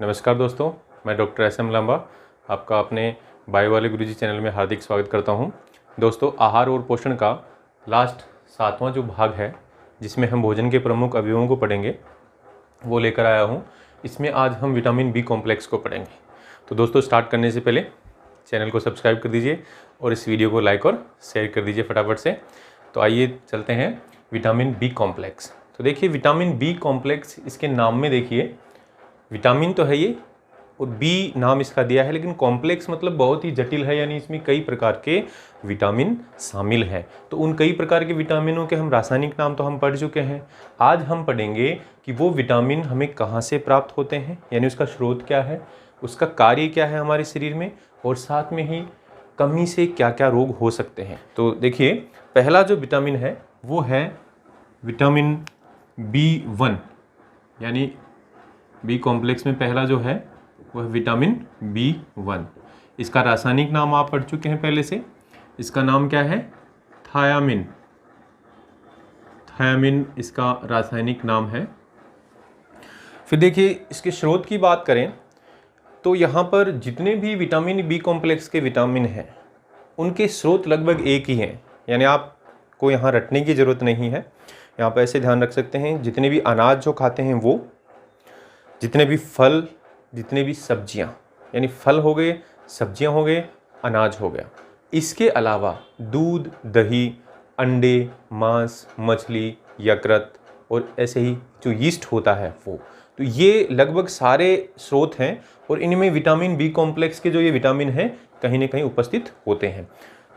नमस्कार दोस्तों, मैं डॉक्टर एस एम लांबा आपका अपने बायो वाले गुरुजी चैनल में हार्दिक स्वागत करता हूं। दोस्तों, आहार और पोषण का लास्ट 7वां जो भाग है, जिसमें हम भोजन के प्रमुख अवयवों को पढ़ेंगे, वो लेकर आया हूं। इसमें आज हम विटामिन बी कॉम्प्लेक्स को पढ़ेंगे। तो दोस्तों, स्टार्ट करने से पहले चैनल को सब्सक्राइब कर दीजिए और इस वीडियो को लाइक और शेयर कर दीजिए फटाफट से। तो आइए चलते हैं विटामिन बी कॉम्प्लेक्स। तो देखिए, विटामिन बी कॉम्प्लेक्स, इसके नाम में देखिए, विटामिन तो है ये और बी नाम इसका दिया है, लेकिन कॉम्प्लेक्स मतलब बहुत ही जटिल है, यानी इसमें कई प्रकार के विटामिन शामिल हैं। तो उन कई प्रकार के विटामिनों के हम रासायनिक नाम तो हम पढ़ चुके हैं। आज हम पढ़ेंगे कि वो विटामिन हमें कहाँ से प्राप्त होते हैं, यानी उसका स्रोत क्या है, उसका कार्य क्या है हमारे शरीर में, और साथ में ही कमी से क्या क्या रोग हो सकते हैं। तो देखिए, पहला जो विटामिन है वो है विटामिन B1, यानी बी कॉम्प्लेक्स में पहला जो है वह विटामिन B1। इसका रासायनिक नाम आप पढ़ चुके हैं पहले से। इसका नाम क्या है? थायामिन। थायामिन इसका रासायनिक नाम है। फिर देखिए, इसके स्रोत की बात करें तो यहाँ पर जितने भी विटामिन बी कॉम्प्लेक्स के विटामिन हैं, उनके स्रोत लगभग एक ही हैं, यानी आपको यहाँ रटने की ज़रूरत नहीं है। यहाँ पर ऐसे ध्यान रख सकते हैं, जितने भी अनाज जो खाते हैं वो, जितने भी फल, जितने भी सब्जियां, यानी फल हो गए, सब्जियां हो गए, अनाज हो गया। इसके अलावा दूध, दही, अंडे, मांस, मछली, यकृत और ऐसे ही जो यीस्ट होता है वो, तो ये लगभग सारे स्रोत हैं और इनमें विटामिन बी कॉम्प्लेक्स के जो ये विटामिन हैं कहीं ना कहीं उपस्थित होते हैं।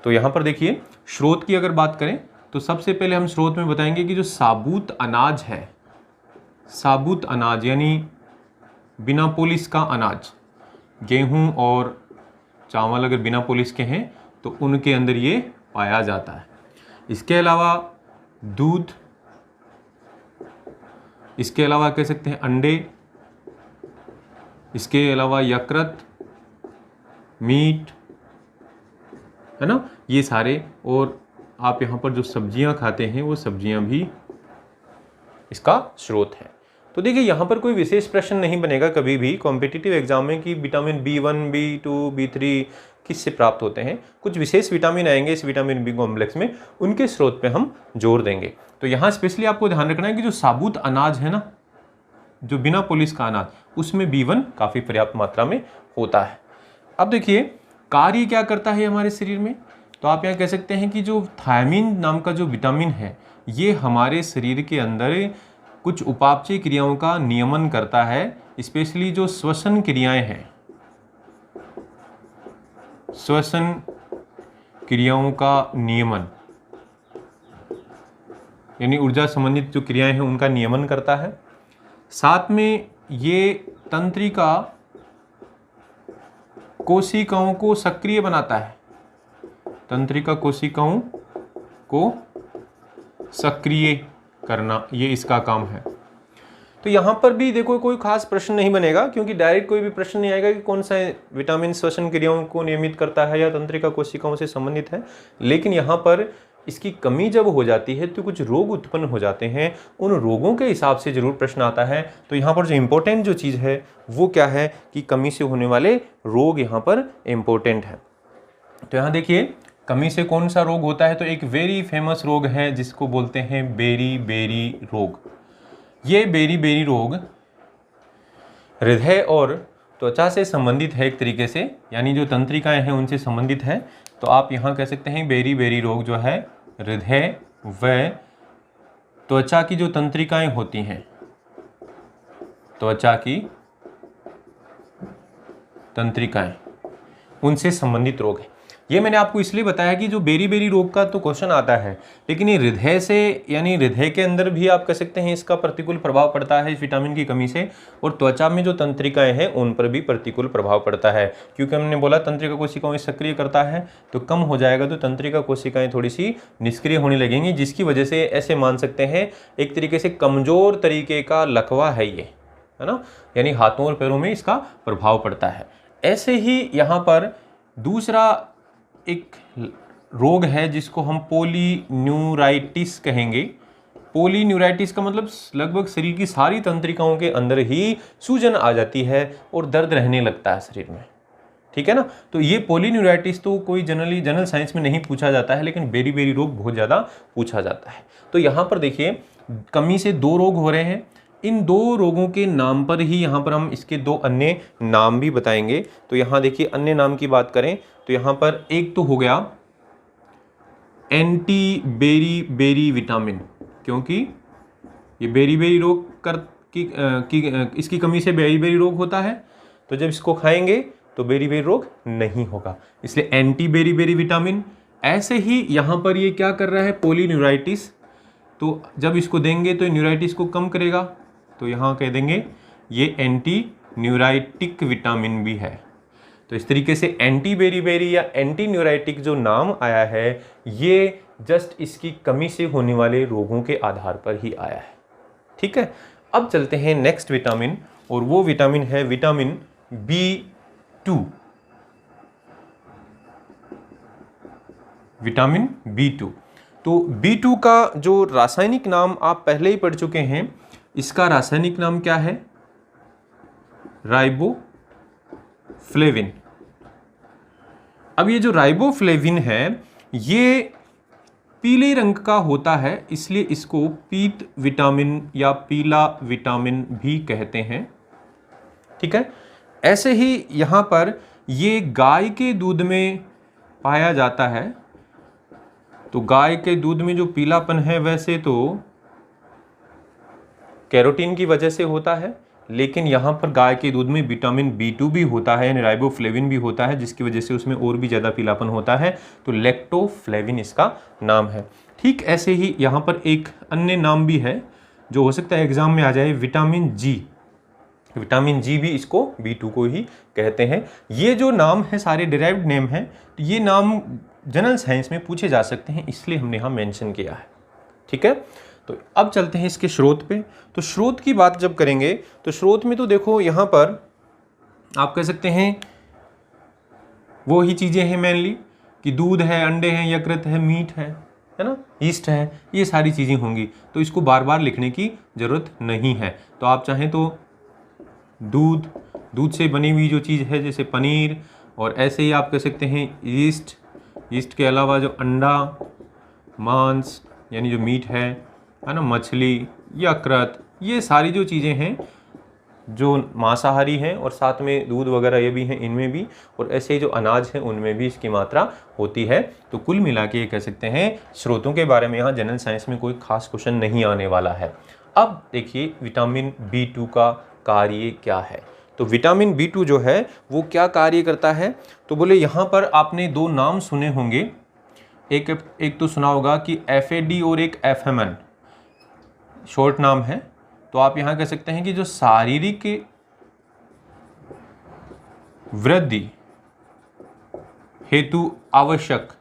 तो यहाँ पर देखिए, स्रोत की अगर बात करें तो सबसे पहले हम स्रोत में बताएंगे कि जो साबुत अनाज है, साबुत अनाज यानी बिना पॉलिश का अनाज, गेहूं और चावल अगर बिना पॉलिश के हैं तो उनके अंदर ये पाया जाता है। इसके अलावा दूध, इसके अलावा कह सकते हैं अंडे, इसके अलावा यकृत, मीट, है ना, ये सारे। और आप यहाँ पर जो सब्जियां खाते हैं वो सब्जियां भी इसका स्रोत है। तो देखिए, यहाँ पर कोई विशेष प्रश्न नहीं बनेगा कभी भी कॉम्पिटिटिव एग्जाम में कि विटामिन B1, B2, B3 किससे प्राप्त होते हैं। कुछ विशेष विटामिन आएंगे इस विटामिन बी कॉम्प्लेक्स में, उनके स्रोत पे हम जोर देंगे। तो यहाँ स्पेशली आपको ध्यान रखना है कि जो साबुत अनाज है ना, जो बिना पॉलिश का अनाज, उसमें B1 काफ़ी पर्याप्त मात्रा में होता है। अब देखिए, कार्य क्या करता है हमारे शरीर में। तो आप यहाँ कह सकते हैं कि जो थायमिन नाम का जो विटामिन है, ये हमारे शरीर के अंदर कुछ उपापचय क्रियाओं का नियमन करता है, स्पेशली जो श्वसन क्रियाएं हैं, श्वसन क्रियाओं का नियमन, यानी ऊर्जा संबंधित जो क्रियाएं हैं उनका नियमन करता है। साथ में ये तंत्रिका कोशिकाओं को सक्रिय बनाता है, तंत्रिका कोशिकाओं को सक्रिय करना, ये इसका काम है। तो यहाँ पर भी देखो, कोई खास प्रश्न नहीं बनेगा, क्योंकि डायरेक्ट कोई भी प्रश्न नहीं आएगा कि कौन सा विटामिन श्वसन क्रियाओं को नियमित करता है या तंत्रिका कोशिकाओं से संबंधित है। लेकिन यहाँ पर इसकी कमी जब हो जाती है तो कुछ रोग उत्पन्न हो जाते हैं, उन रोगों के हिसाब से जरूर प्रश्न आता है। तो यहाँ पर जो इम्पोर्टेंट जो चीज़ है वो क्या है कि कमी से होने वाले रोग यहाँ पर इम्पोर्टेंट है। तो यहाँ देखिए, कमी से कौन सा रोग होता है, तो एक वेरी फेमस रोग है जिसको बोलते हैं बेरी बेरी रोग। ये बेरी बेरी रोग हृदय और त्वचा से संबंधित है एक तरीके से, यानी जो तंत्रिकाएं हैं उनसे संबंधित है। तो आप यहाँ कह सकते हैं बेरी बेरी रोग जो है हृदय व त्वचा की जो तंत्रिकाएं होती हैं, त्वचा की तंत्रिकाएं, उनसे संबंधित रोग है। ये मैंने आपको इसलिए बताया कि जो बेरी बेरी रोग का तो क्वेश्चन आता है, लेकिन ये हृदय से, यानी हृदय के अंदर भी आप कह सकते हैं इसका प्रतिकूल प्रभाव पड़ता है इस विटामिन की कमी से, और त्वचा में जो तंत्रिकाएं हैं उन पर भी प्रतिकूल प्रभाव पड़ता है, क्योंकि हमने बोला तंत्रिका कोशिकाओं सक्रिय करता है। तो कम हो जाएगा तो तंत्रिका कोशिकाएं थोड़ी सी निष्क्रिय होने लगेंगी, जिसकी वजह से ऐसे मान सकते हैं एक तरीके से कमजोर तरीके का लकवा है ये, है ना, यानी हाथों और पैरों में इसका प्रभाव पड़ता है। ऐसे ही यहाँ पर दूसरा एक रोग है जिसको हम पोलीन्यूराइटिस कहेंगे, पॉलीन्यूराइटिस का मतलब लगभग शरीर की सारी तंत्रिकाओं के अंदर ही सूजन आ जाती है और दर्द रहने लगता है शरीर में, ठीक है ना। तो ये पॉलीन्यूराइटिस तो कोई जनरल साइंस में नहीं पूछा जाता है, लेकिन बेरी रोग बहुत ज़्यादा पूछा जाता है। तो यहाँ पर देखिए कमी से 2 रोग हो रहे हैं, इन 2 रोगों के नाम पर ही यहाँ पर हम इसके 2 अन्य नाम भी बताएंगे। तो यहाँ देखिए अन्य नाम की बात करें तो यहाँ पर एक तो हो गया एंटी बेरी विटामिन, क्योंकि ये बेरी रोग इसकी कमी से बेरी रोग होता है, तो जब इसको खाएंगे तो बेरी रोग नहीं होगा, इसलिए एंटी बेरी विटामिन। ऐसे ही यहाँ पर ये क्या कर रहा है, पॉलीन्यूराइटिस, तो जब इसको देंगे तो न्यूराइटिस को कम करेगा, तो यहाँ कह देंगे ये एंटी न्यूराइटिक विटामिन भी है। तो इस तरीके से एंटी बेरी या एंटी न्यूराइटिक जो नाम आया है ये जस्ट इसकी कमी से होने वाले रोगों के आधार पर ही आया है, ठीक है। अब चलते हैं नेक्स्ट विटामिन, और वो विटामिन है विटामिन B2। विटामिन B2, तो B2 का जो रासायनिक नाम आप पहले ही पढ़ चुके हैं, इसका रासायनिक नाम क्या है, राइबोफ्लेविन। अब ये जो राइबोफ्लेविन है ये पीले रंग का होता है, इसलिए इसको पीत विटामिन या पीला विटामिन भी कहते हैं, ठीक है। ऐसे ही यहाँ पर ये गाय के दूध में पाया जाता है, तो गाय के दूध में जो पीलापन है वैसे तो कैरोटीन की वजह से होता है, लेकिन यहाँ पर गाय के दूध में विटामिन B2 भी होता है, यानी राइबोफ्लेविन भी होता है, जिसकी वजह से उसमें और भी ज़्यादा पीलापन होता है, तो लैक्टोफ्लेविन इसका नाम है। ठीक ऐसे ही यहाँ पर एक अन्य नाम भी है जो हो सकता है एग्जाम में आ जाए, विटामिन G। विटामिन G भी इसको B2 को ही कहते हैं। ये जो नाम है सारे डिराइव्ड नेम हैं, तो ये नाम जनरल साइंस में पूछे जा सकते हैं, इसलिए हमने यहाँ मेंशन किया है, ठीक है। तो अब चलते हैं इसके स्रोत पे। तो स्रोत की बात जब करेंगे तो स्रोत में तो देखो यहाँ पर आप कह सकते हैं वो ही चीज़ें हैं मेनली कि दूध है, अंडे हैं, यकृत है, मीट है ना, ईस्ट है, ये सारी चीज़ें होंगी, तो इसको बार बार लिखने की ज़रूरत नहीं है। तो आप चाहें तो दूध से बनी हुई जो चीज़ है जैसे पनीर, और ऐसे ही आप कह सकते हैं ईस्ट के अलावा जो अंडा, मांस यानी जो मीट है ना, मछली, यकृत, ये सारी जो चीज़ें हैं जो मांसाहारी हैं, और साथ में दूध वगैरह ये भी हैं इनमें भी, और ऐसे ही जो अनाज हैं उनमें भी इसकी मात्रा होती है। तो कुल मिला के ये कह सकते हैं स्रोतों के बारे में यहाँ जनरल साइंस में कोई खास क्वेश्चन नहीं आने वाला है। अब देखिए विटामिन B2 का कार्य क्या है। तो विटामिन B2 जो है वो क्या कार्य करता है, तो बोले यहाँ पर आपने 2 नाम सुने होंगे, एक तो सुना होगा कि FAD और एक FMN शॉर्ट नाम है। तो आप यहाँ कह सकते हैं कि जो शारीरिक वृद्धि हेतु आवश्यक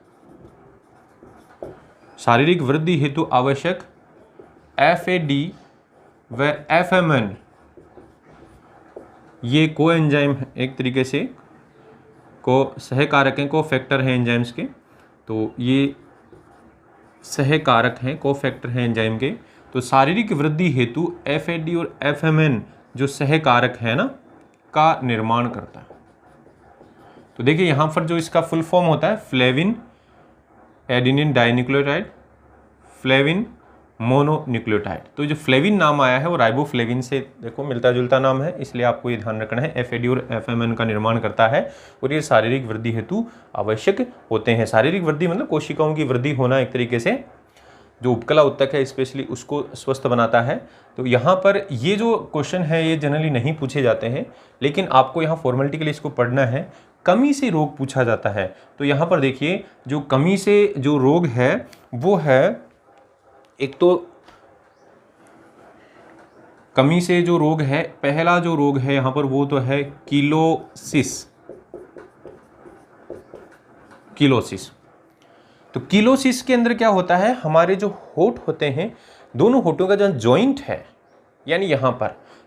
FAD व FMN ये को एंजाइम एक तरीके से को सहकारक हैं, को फैक्टर हैं एंजाइम्स के, तो ये सहकारक हैं, को फैक्टर हैं एंजाइम के। तो शारीरिक वृद्धि हेतु FAD और FMN जो सहकारक है ना का निर्माण करता है। तो देखिए यहाँ पर जो इसका फुल फॉर्म होता है flavin adenine dinucleotide, flavin mononucleotide. तो जो फ्लेविन नाम आया है वो राइबोफ्लेविन से देखो मिलता जुलता नाम है, इसलिए आपको ये ध्यान रखना है FAD और FMN का निर्माण करता है, और ये शारीरिक वृद्धि हेतु आवश्यक होते हैं। शारीरिक वृद्धि मतलब कोशिकाओं की वृद्धि होना, एक तरीके से जो उपकला उत्तक है स्पेशली उसको स्वस्थ बनाता है। तो यहाँ पर ये जो क्वेश्चन है ये जनरली नहीं पूछे जाते हैं, लेकिन आपको यहाँ फॉर्मेलिटी के लिए इसको पढ़ना है। कमी से रोग पूछा जाता है, तो यहाँ पर देखिए जो कमी से जो रोग है वो है, एक तो कमी से जो रोग है, पहला जो रोग है यहाँ पर वो तो है किलोसिस। तो किलोसिस के अंदर क्या होता है, हमारे जो होठ होते हैं, दोनों होठों का जो जॉइंट है, यानी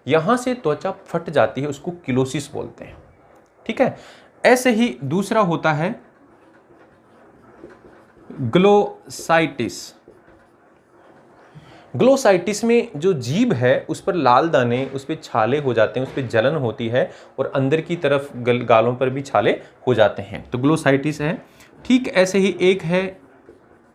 यहाँ से त्वचा फट जाती है, उसको किलोसिस बोलते हैं, ठीक है। ऐसे ही दूसरा होता है ग्लोसाइटिस। ग्लोसाइटिस में जो जीभ है उस पर लाल दाने, उस पर छाले हो जाते हैं, उस पर जलन होती है और अंदर की तरफ गालों पर भी छाले हो जाते हैं, तो ग्लोसाइटिस है। ठीक ऐसे ही एक है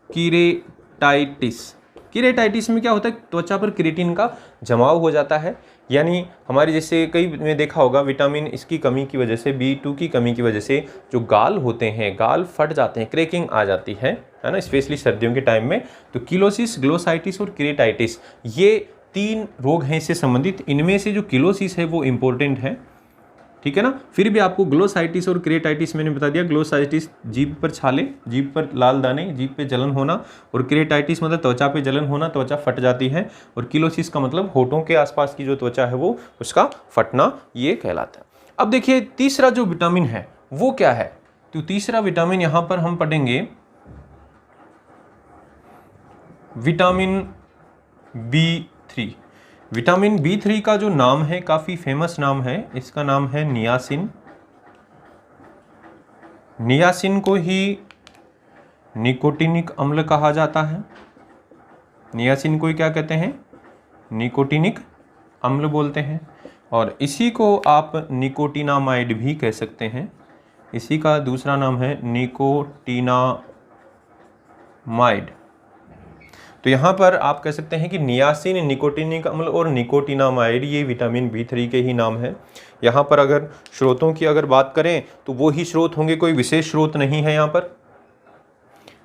कीरेटाइटिस। कीरेटाइटिस में क्या होता है, त्वचा पर केराटिन का जमाव हो जाता है, यानी हमारे जैसे कई में देखा होगा विटामिन इसकी कमी की वजह से, B2 की कमी की वजह से जो गाल होते हैं, गाल फट जाते हैं, क्रैकिंग आ जाती है ना, स्पेशली सर्दियों के टाइम में। तो किलोसिस, ग्लोसाइटिस और कीरेटाइटिस ये 3 रोग हैं इससे संबंधित। इनमें से जो किलोसिस है वो इम्पोर्टेंट है, ठीक है ना। फिर भी आपको ग्लोसाइटिस और कीरेटाइटिस मैंने बता दिया। ग्लोसाइटिस जीभ पर छाले, जीभ पर लाल दाने, जीभ पे जलन होना, और कीरेटाइटिस मतलब त्वचा पे जलन होना, त्वचा फट जाती है, और किलोसिस का मतलब होठों के आसपास की जो त्वचा है वो उसका फटना, ये कहलाता है। अब देखिए तीसरा जो विटामिन है वो क्या है, तो तीसरा विटामिन यहां पर हम पढ़ेंगे विटामिन B3। विटामिन B3 का जो नाम है काफ़ी फेमस नाम है, इसका नाम है नियासिन। नियासिन को ही निकोटिनिक अम्ल कहा जाता है। नियासिन को ही क्या कहते हैं, निकोटिनिक अम्ल बोलते हैं, और इसी को आप निकोटिनामाइड भी कह सकते हैं। इसी का दूसरा नाम है निकोटिनामाइड। तो यहाँ पर आप कह सकते हैं कि नियासिन, निकोटिनिक अम्ल और निकोटिनामाइड ये विटामिन B3 के ही नाम है। यहाँ पर अगर स्रोतों की अगर बात करें तो वो ही स्रोत होंगे, कोई विशेष स्रोत नहीं है यहाँ पर।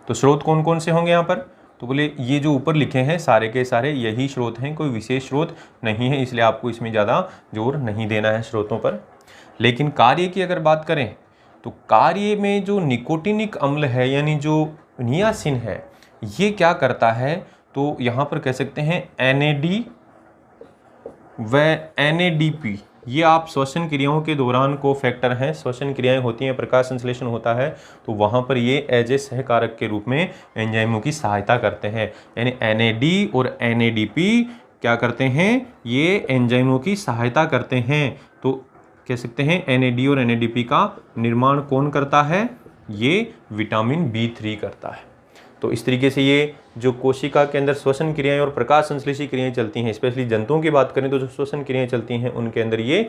तो स्रोत कौन कौन से होंगे यहाँ पर, तो बोले ये जो ऊपर लिखे हैं सारे के सारे यही स्रोत हैं, कोई विशेष स्रोत नहीं है, इसलिए आपको इसमें ज़्यादा जोर नहीं देना है स्रोतों पर। लेकिन कार्य की अगर बात करें तो कार्य में जो निकोटिनिक अम्ल है यानी जो नियासिन है ये क्या करता है, तो यहाँ पर कह सकते हैं NAD व NADP, ये आप श्वसन क्रियाओं के दौरान को फैक्टर हैं, श्वसन क्रियाएं होती हैं, प्रकाश संश्लेषण होता है, तो वहाँ पर ये एज ए सहकारक के रूप में एंजाइमों की सहायता करते हैं। यानी NAD और NADP क्या करते हैं, ये एंजाइमों की सहायता करते हैं। तो कह सकते हैं NAD और NADP का निर्माण कौन करता है, ये विटामिन B3 करता है। तो इस तरीके से ये जो कोशिका के अंदर श्वसन क्रियाएं और प्रकाश संश्लेषी क्रियाएं चलती हैं, स्पेशली जंतुओं की बात करें तो जो श्वसन क्रियाएं चलती हैं उनके अंदर ये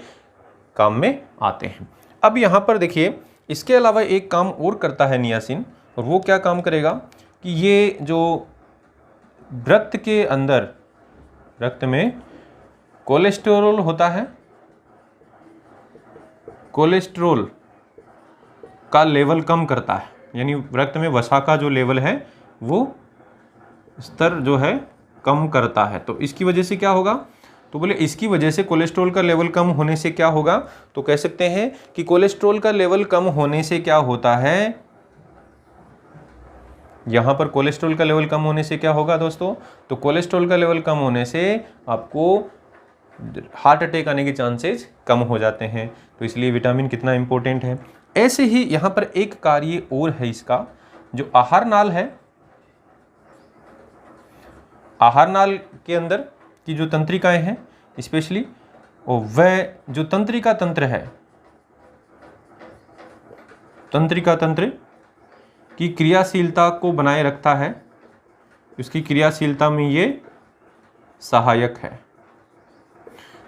काम में आते हैं। अब यहाँ पर देखिए इसके अलावा एक काम और करता है नियासिन, और वो क्या काम करेगा कि ये जो रक्त के अंदर, रक्त में कोलेस्टेरोल होता है, कोलेस्टेरोल का लेवल कम करता है, यानी रक्त में वसा का जो लेवल है वो स्तर जो है कम करता है। तो इसकी वजह से क्या होगा, तो बोले इसकी वजह से कोलेस्ट्रॉल का लेवल कम होने से क्या होगा, तो कह सकते हैं कि कोलेस्ट्रॉल का लेवल कम होने से क्या होता है, यहाँ पर कोलेस्ट्रॉल का लेवल कम होने से क्या होगा दोस्तों, तो कोलेस्ट्रॉल का लेवल कम होने से आपको हार्ट अटैक आने के चांसेस कम हो जाते हैं। तो इसलिए विटामिन कितना इंपॉर्टेंट है। ऐसे ही यहाँ पर एक कार्य और है इसका, जो आहार नाल है, आहार नाल के अंदर की जो तंत्रिकाएं हैं स्पेशली, और वह जो तंत्रिका तंत्र है, तंत्रिका तंत्र की क्रियाशीलता को बनाए रखता है, उसकी क्रियाशीलता में ये सहायक है।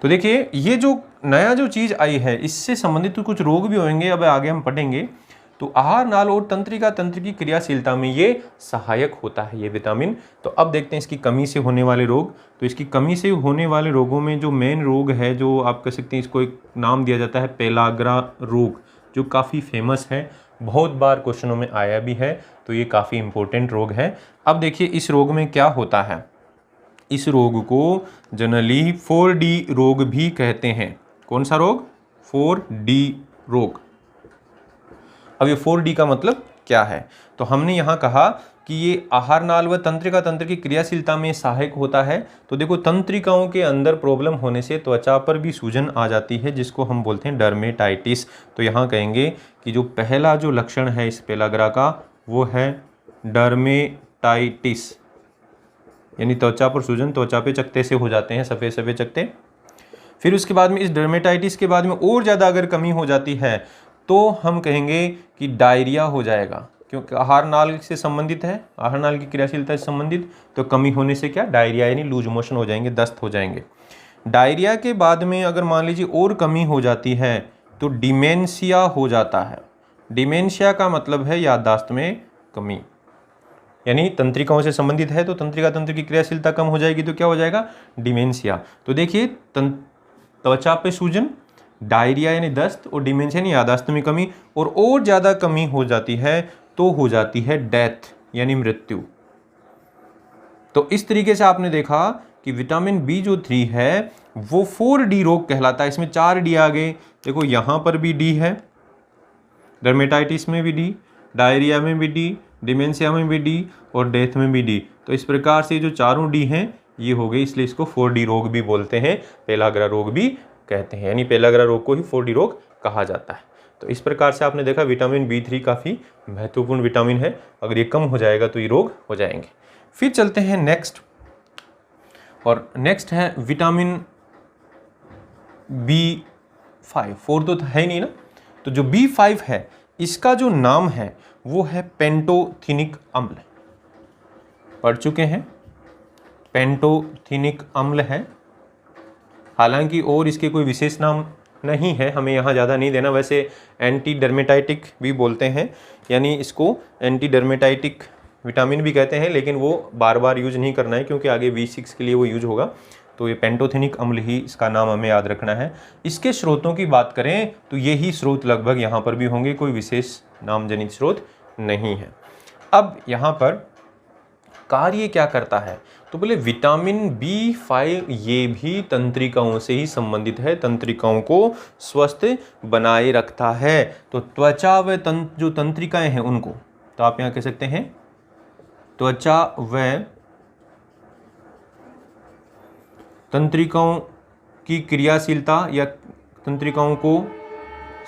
तो देखिए ये जो नया जो चीज़ आई है इससे संबंधित तो कुछ रोग भी होंगे, अब आगे हम पढ़ेंगे। तो आहार नाल और तंत्रिका तंत्र की क्रियाशीलता में ये सहायक होता है ये विटामिन। तो अब देखते हैं इसकी कमी से होने वाले रोग। तो इसकी कमी से होने वाले रोगों में जो मेन रोग है, जो आप कह सकते हैं इसको एक नाम दिया जाता है पेलाग्रा रोग, जो काफ़ी फेमस है, बहुत बार क्वेश्चनों में आया भी है, तो ये काफ़ी इंपॉर्टेंट रोग है। अब देखिए इस रोग में क्या होता है, इस रोग को जनरली 4D रोग भी कहते हैं। कौन सा रोग, 4D रोग। अब ये 4D का मतलब क्या है, तो हमने यहाँ कहा कि ये आहार नाल व तंत्रिका तंत्र की क्रियाशीलता में सहायक होता है। तो देखो तंत्रिकाओं के अंदर प्रॉब्लम होने से त्वचा पर भी सूजन आ जाती है, जिसको हम बोलते हैं डर्मेटाइटिस। तो यहाँ कहेंगे कि जो पहला जो लक्षण है इस पेलाग्रा का वो है डर्मेटाइटिस, यानी त्वचा पर सूजन, त्वचा पे चकत्ते से हो जाते हैं, सफ़ेद सफ़ेद चकत्ते। फिर उसके बाद में इस डर्मेटाइटिस के बाद में और ज़्यादा अगर कमी हो जाती है तो हम कहेंगे कि डायरिया हो जाएगा। क्योंकि आहार नाल से संबंधित है, आहार नाल की क्रियाशीलता से संबंधित, तो कमी होने से क्या डायरिया यानी लूज मोशन हो जाएंगे, दस्त हो जाएंगे। डायरिया के बाद में अगर मान लीजिए और कमी हो जाती है तो डिमेंशिया हो जाता है। डिमेंशिया का मतलब है याददाश्त में कमी, यानी तंत्रिकाओं से संबंधित है तो तंत्रिका तंत्र की क्रियाशीलता कम हो जाएगी तो क्या हो जाएगा, डिमेंशिया। तो देखिए त्वचा पे सूजन, डायरिया यानी दस्त, और डिमेंशिया यानी याददाश्त में कमी, और ज़्यादा कमी हो जाती है तो हो जाती है डेथ यानी मृत्यु। तो इस तरीके से आपने देखा कि विटामिन बी जो 3 है वो 4D रोग कहलाता है। इसमें 4D आ गए, देखो यहाँ पर भी डी है, डर्मेटाइटिस में भी डी, डायरिया में भी डी, डिमेंशिया में भी डी और डेथ में भी डी। तो इस प्रकार से जो चारों डी हैं ये हो गई, इसलिए इसको 4D रोग भी बोलते हैं, पेलाग्रा रोग भी कहते हैं, यानी पेलाग्रा रोग को ही 4D रोग कहा जाता है। तो इस प्रकार से आपने देखा विटामिन B3 काफ़ी महत्वपूर्ण विटामिन है, अगर ये कम हो जाएगा तो ये रोग हो जाएंगे। फिर चलते हैं नेक्स्ट, और नेक्स्ट है विटामिन B5। 4 तो है ही नहीं ना, तो जो B5 है इसका जो नाम है वो है पेंटोथेनिक अम्ल। पढ़ चुके हैं, पेंटोथेनिक अम्ल है, हालांकि और इसके कोई विशेष नाम नहीं है, हमें यहाँ ज़्यादा नहीं देना। वैसे एंटी डर्मेटाइटिक भी बोलते हैं, यानी इसको एंटी डर्मेटाइटिक विटामिन भी कहते हैं, लेकिन वो बार बार यूज नहीं करना है क्योंकि आगे B6 के लिए वो यूज होगा। तो ये पेंटोथेनिक अम्ल ही इसका नाम हमें याद रखना है। इसके स्रोतों की बात करें तो यही स्रोत लगभग यहाँ पर भी होंगे, कोई विशेष नाम जनित स्रोत नहीं है। अब यहाँ पर कार्य क्या करता है, तो बोले विटामिन B5 ये भी तंत्रिकाओं से ही संबंधित है, तंत्रिकाओं को स्वस्थ बनाए रखता है। तो त्वचा व जो तंत्रिकाएं हैं उनको, तो आप यहाँ कह सकते हैं त्वचा व तंत्रिकाओं की क्रियाशीलता या तंत्रिकाओं को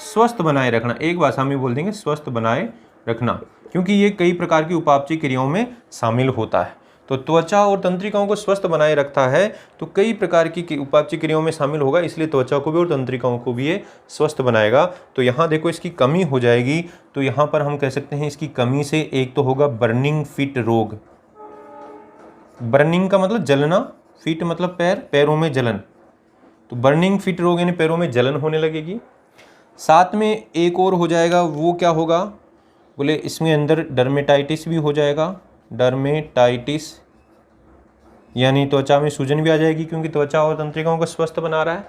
स्वस्थ बनाए रखना, एक भाषा में बोल देंगे स्वस्थ बनाए रखना, क्योंकि ये कई प्रकार की उपापचय क्रियाओं में शामिल होता है। तो त्वचा और तंत्रिकाओं को स्वस्थ बनाए रखता है तो कई प्रकार की उपापचय क्रियाओं में शामिल होगा, इसलिए त्वचा को भी और तंत्रिकाओं को भी ये स्वस्थ बनाएगा। तो यहाँ देखो इसकी कमी हो जाएगी, तो यहाँ पर हम कह सकते हैं इसकी कमी से एक तो होगा बर्निंग फिट रोग। बर्निंग का मतलब जलना, फिट मतलब पैर, पैरों में जलन, तो बर्निंग फिट रोग यानी पैरों में जलन होने लगेगी। साथ में एक और हो जाएगा, वो क्या होगा, बोले इसमें अंदर डर्मेटाइटिस भी हो जाएगा। डर्मेटाइटिस यानी त्वचा में सूजन भी आ जाएगी, क्योंकि त्वचा और तंत्रिकाओं को स्वस्थ बना रहा है।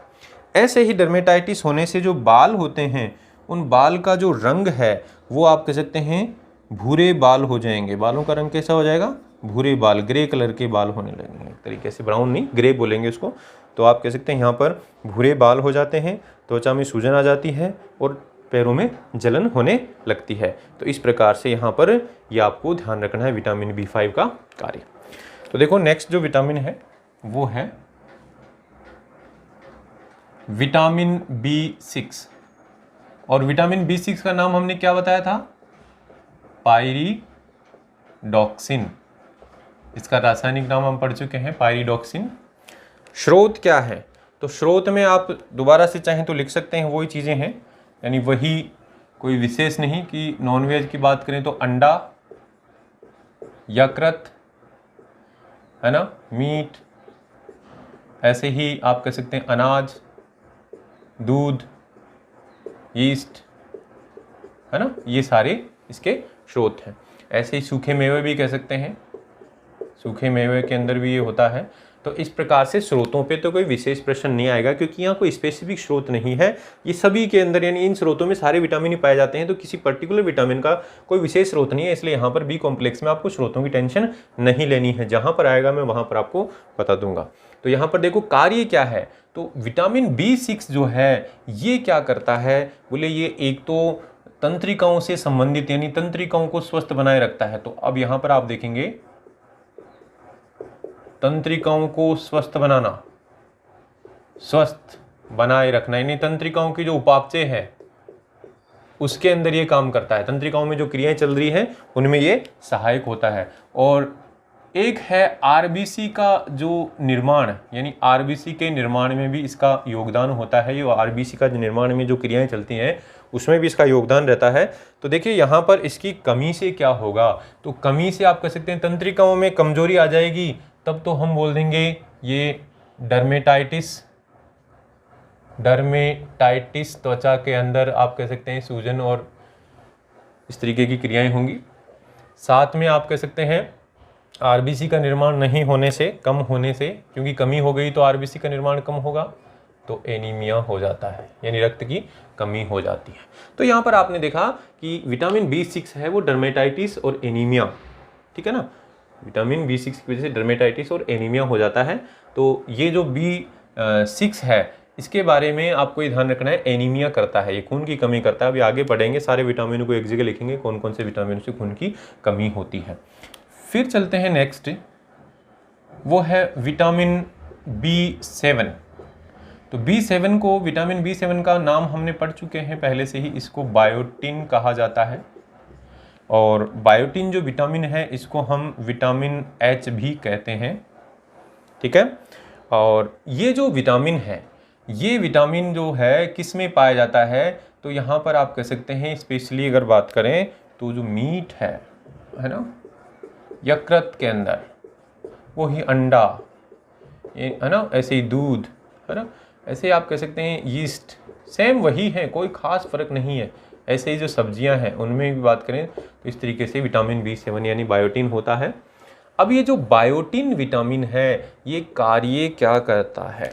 ऐसे ही डर्मेटाइटिस होने से जो बाल होते हैं उन बाल का जो रंग है वो आप कह सकते हैं भूरे बाल हो जाएंगे। बालों का रंग कैसा हो जाएगा, भूरे बाल, ग्रे कलर के बाल होने लगेंगे, एक तरीके से ब्राउन नहीं, ग्रे बोलेंगे उसको। तो आप कह सकते हैं यहाँ पर भूरे बाल हो जाते हैं, त्वचा में सूजन आ जाती है और पैरों में जलन होने लगती है। तो इस प्रकार से यहाँ पर ये आपको ध्यान रखना है विटामिन B5 का कार्य। तो देखो नेक्स्ट जो विटामिन है वो है विटामिन B6, और विटामिन B6 का नाम हमने क्या बताया था, पायरिडॉक्सिन। इसका रासायनिक नाम हम पढ़ चुके हैं, पायरिडॉक्सिन। स्रोत क्या है, तो स्रोत में आप दोबारा से चाहें तो लिख सकते हैं, वही चीज़ें हैं, यानी वही, कोई विशेष नहीं। कि नॉनवेज की बात करें तो अंडा, यकृत, है ना, मीट, ऐसे ही आप कह सकते हैं अनाज, दूध, यीस्ट, है ना, ये सारे इसके स्रोत हैं। ऐसे ही सूखे मेवे भी कह सकते हैं, सूखे मेवे के अंदर भी ये होता है। तो इस प्रकार से स्रोतों पे तो कोई विशेष प्रश्न नहीं आएगा, क्योंकि यहाँ कोई स्पेसिफिक स्रोत नहीं है, ये सभी के अंदर, यानी इन स्रोतों में सारे विटामिन ही पाए जाते हैं, तो किसी पर्टिकुलर विटामिन का कोई विशेष स्रोत नहीं है। इसलिए यहाँ पर B कॉम्प्लेक्स में आपको स्रोतों की टेंशन नहीं लेनी है, जहाँ पर आएगा मैं वहाँ पर आपको बता दूंगा। तो यहाँ पर देखो कार्य क्या है, तो विटामिन B6 जो है ये क्या करता है, बोले ये एक तो तंत्रिकाओं से संबंधित, यानी तंत्रिकाओं को स्वस्थ बनाए रखता है। तो अब यहाँ पर आप देखेंगे तंत्रिकाओं को स्वस्थ बनाना, स्वस्थ बनाए रखना, यानी तंत्रिकाओं की जो उपापचय है उसके अंदर ये काम करता है, तंत्रिकाओं में जो क्रियाएं चल रही हैं उनमें ये सहायक होता है। और एक है आरबीसी का जो निर्माण, यानी आरबीसी के निर्माण में भी इसका योगदान होता है। ये आरबीसी का जो निर्माण में जो क्रियाएं चलती हैं उसमें भी इसका योगदान रहता है। तो देखिए यहाँ पर इसकी कमी से क्या होगा, तो कमी से आप कह सकते हैं तंत्रिकाओं में कमजोरी आ जाएगी, तब तो हम बोल देंगे ये डर्मेटाइटिस त्वचा के अंदर आप कह सकते हैं सूजन और इस तरीके की क्रियाएं होंगी। साथ में आप कह सकते हैं आरबीसी का निर्माण नहीं होने से, कम होने से, क्योंकि कमी हो गई तो आरबीसी का निर्माण कम होगा तो एनीमिया हो जाता है, यानी रक्त की कमी हो जाती है। तो यहाँ पर आपने देखा कि विटामिन B6 है वो डर्मेटाइटिस और एनीमिया, ठीक है ना, विटामिन B6 की वजह से डर्मेटाइटिस और एनीमिया हो जाता है। तो ये जो B6 है इसके बारे में आपको ये ध्यान रखना है, एनीमिया करता है, ये खून की कमी करता है। अभी आगे पढ़ेंगे, सारे विटामिनों को एक जगह लिखेंगे कौन कौन से विटामिन से खून की कमी होती है। फिर चलते हैं नेक्स्ट, वो है विटामिन B7। तो B7 को, विटामिन B7 का नाम हमने पढ़ चुके हैं पहले से ही, इसको बायोटिन कहा जाता है। और बायोटिन जो विटामिन है इसको हम विटामिन H भी कहते हैं, ठीक है। और ये जो विटामिन है, ये विटामिन जो है किस में पाया जाता है, तो यहाँ पर आप कह सकते हैं स्पेशली अगर बात करें तो जो मीट है ना, यकृत के अंदर, वही अंडा, ये है ना, ऐसे ही दूध, है ना, ऐसे आप कह सकते हैं यीस्ट, सेम वही है, कोई खास फर्क नहीं है। ऐसे ही जो सब्जियां हैं उनमें भी बात करें तो इस तरीके से विटामिन B7 यानी बायोटिन होता है। अब ये जो बायोटिन विटामिन है ये कार्य क्या करता है,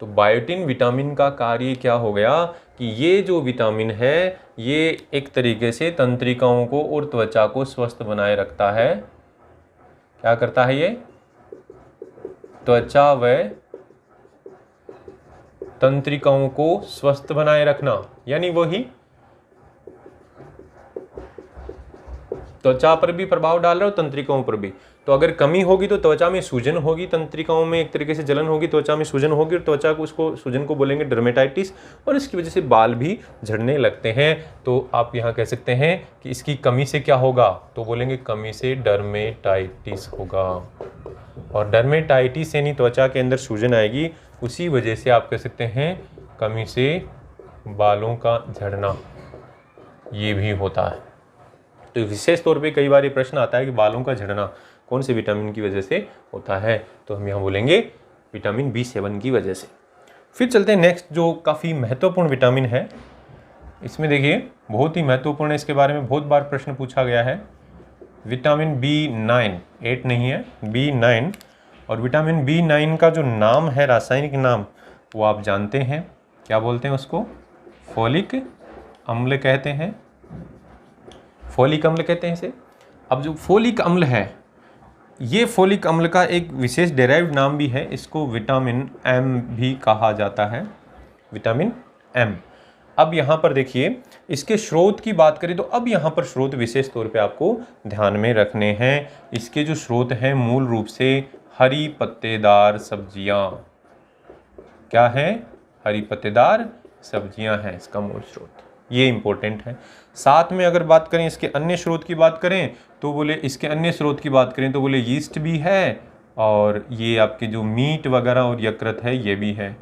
तो बायोटिन विटामिन का कार्य क्या हो गया कि ये जो विटामिन है ये एक तरीके से तंत्रिकाओं को और त्वचा को स्वस्थ बनाए रखता है। क्या करता है ये, त्वचा व तंत्रिकाओं को स्वस्थ बनाए रखना, यानी वही त्वचा पर भी प्रभाव डाल रहा है और तंत्रिकाओं पर भी। तो अगर कमी होगी तो त्वचा में सूजन होगी, तंत्रिकाओं में एक तरीके से जलन होगी, त्वचा में सूजन होगी और त्वचा को, उसको सूजन को बोलेंगे डर्मेटाइटिस, और इसकी वजह से बाल भी झड़ने लगते हैं। तो आप यहाँ कह सकते हैं कि इसकी कमी से क्या होगा, तो बोलेंगे कमी से डर्मेटाइटिस होगा। और डर्मेटाइटिस यानी त्वचा के अंदर सूजन आएगी, उसी वजह से आप कह सकते हैं कमी से बालों का झड़ना ये भी होता है। तो विशेष तौर पे कई बार ये प्रश्न आता है कि बालों का झड़ना कौन से विटामिन की वजह से होता है, तो हम यहाँ बोलेंगे विटामिन B7 की वजह से। फिर चलते हैं नेक्स्ट, जो काफ़ी महत्वपूर्ण विटामिन है, इसमें देखिए बहुत ही महत्वपूर्ण है, इसके बारे में बहुत बार प्रश्न पूछा गया है, विटामिन B9, 8 नहीं है, B9। और विटामिन B9 का जो नाम है, रासायनिक नाम, वो आप जानते हैं, क्या बोलते हैं उसको, फोलिक अम्ल कहते हैं, फोलिक अम्ल कहते हैं इसे। अब जो फोलिक अम्ल है, ये फोलिक अम्ल का एक विशेष डेराइव्ड नाम भी है, इसको विटामिन M भी कहा जाता है, विटामिन M। अब यहाँ पर देखिए इसके स्रोत की बात करें तो अब यहाँ पर स्रोत विशेष तौर पे आपको ध्यान में रखने हैं। इसके जो स्रोत हैं मूल रूप से हरी पत्तेदार सब्जियाँ, क्या है, हरी पत्तेदार सब्जियाँ हैं इसका मूल स्रोत, ये इंपॉर्टेंट है। साथ में अगर बात करें इसके अन्य स्रोत की बात करें तो बोले, इसके अन्य स्रोत की बात करें तो बोले यीस्ट भी है, और ये आपके जो मीट वगैरह और यकृत है ये भी है,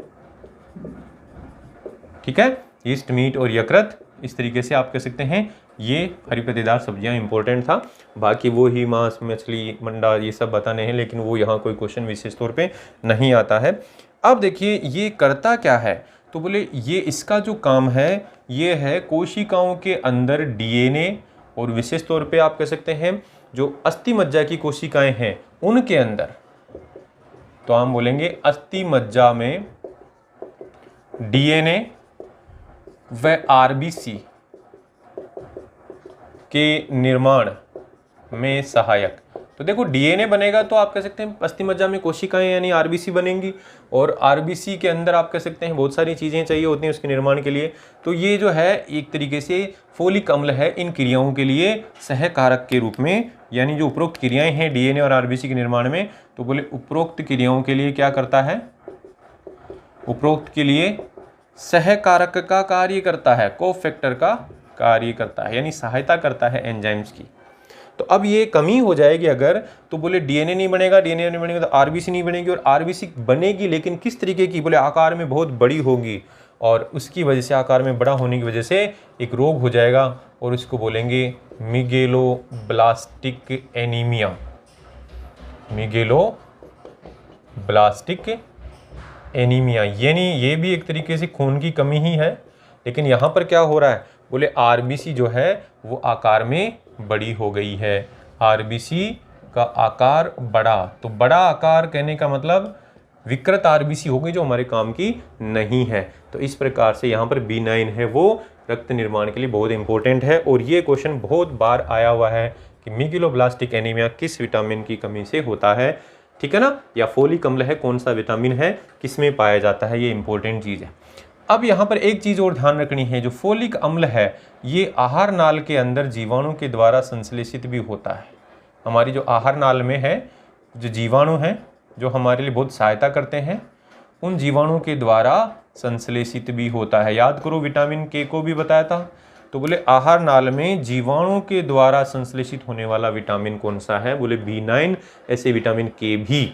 ठीक है, यीस्ट, मीट और यकृत, इस तरीके से आप कह सकते हैं ये हरी पत्तेदार सब्जियां इंपॉर्टेंट था। बाकी वो ही मांस, मछली, मंडा ये सब बताने हैं, लेकिन वो यहाँ कोई क्वेश्चन विशेष तौर पे नहीं आता है। अब देखिए ये करता क्या है, तो बोले ये इसका जो काम है ये है कोशिकाओं के अंदर DNA, और विशेष तौर पे आप कह सकते हैं जो अस्थि मज्जा की कोशिकाएं हैं उनके अंदर, तो हम बोलेंगे अस्थि मज्जा में DNA व RBC के निर्माण में सहायक। तो देखो DNA बनेगा तो आप कह सकते हैं अस्थि मज्जा में कोशिकाएं यानी RBC बनेंगी, और RBC के अंदर आप कह सकते हैं बहुत सारी चीज़ें चाहिए होती हैं उसके निर्माण के लिए। तो ये जो है एक तरीके से फोलिक अम्ल है इन क्रियाओं के लिए सहकारक के रूप में, यानी जो उपरोक्त क्रियाएं हैं DNA और RBC के निर्माण में, तो बोले उपरोक्त क्रियाओं के लिए क्या करता है, उपरोक्त के लिए सहकारक का कार्य करता है, कोफैक्टर का कार्य करता है, यानी सहायता करता है एंजाइम्स की। तो अब ये कमी हो जाएगी अगर, तो बोले डीएनए नहीं बनेगा, डीएनए नहीं बनेगा तो आरबीसी नहीं बनेगी, और आरबीसी बनेगी लेकिन किस तरीके की, बोले आकार में बहुत बड़ी होगी, और उसकी वजह से, आकार में बड़ा होने की वजह से एक रोग हो जाएगा और इसको बोलेंगे मेगेलोब्लास्टिक एनीमिया। मेगेलोब्लास्टिक एनीमिया, यानी ये भी एक तरीके से खून की कमी ही है, लेकिन यहाँ पर क्या हो रहा है, बोले आरबीसी जो है वो आकार में बड़ी हो गई है, आरबीसी का आकार बढ़ा। तो बड़ा आकार कहने का मतलब विकृत आरबीसी हो गई जो हमारे काम की नहीं है। तो इस प्रकार से यहाँ पर B9 है वो रक्त निर्माण के लिए बहुत इंपॉर्टेंट है, और ये क्वेश्चन बहुत बार आया हुआ है कि मेगेलोब्लास्टिक एनीमिया किस विटामिन की कमी से होता है, ठीक है ना, या फोलिक अम्ल है कौन सा विटामिन है, किस में पाया जाता है, ये इंपॉर्टेंट चीज़ है। अब यहाँ पर एक चीज़ और ध्यान रखनी है, जो फोलिक अम्ल है ये आहार नाल के अंदर जीवाणु के द्वारा संश्लेषित भी होता है। हमारी जो आहार नाल में है जो जीवाणु हैं जो हमारे लिए बहुत सहायता करते हैं, उन जीवाणु के द्वारा संश्लेषित भी होता है। याद करो विटामिन के को भी बताया था, तो बोले आहार नाल में जीवाणु के द्वारा संश्लेषित होने वाला विटामिन कौन सा है, बोले B9, ऐसे विटामिन के भी,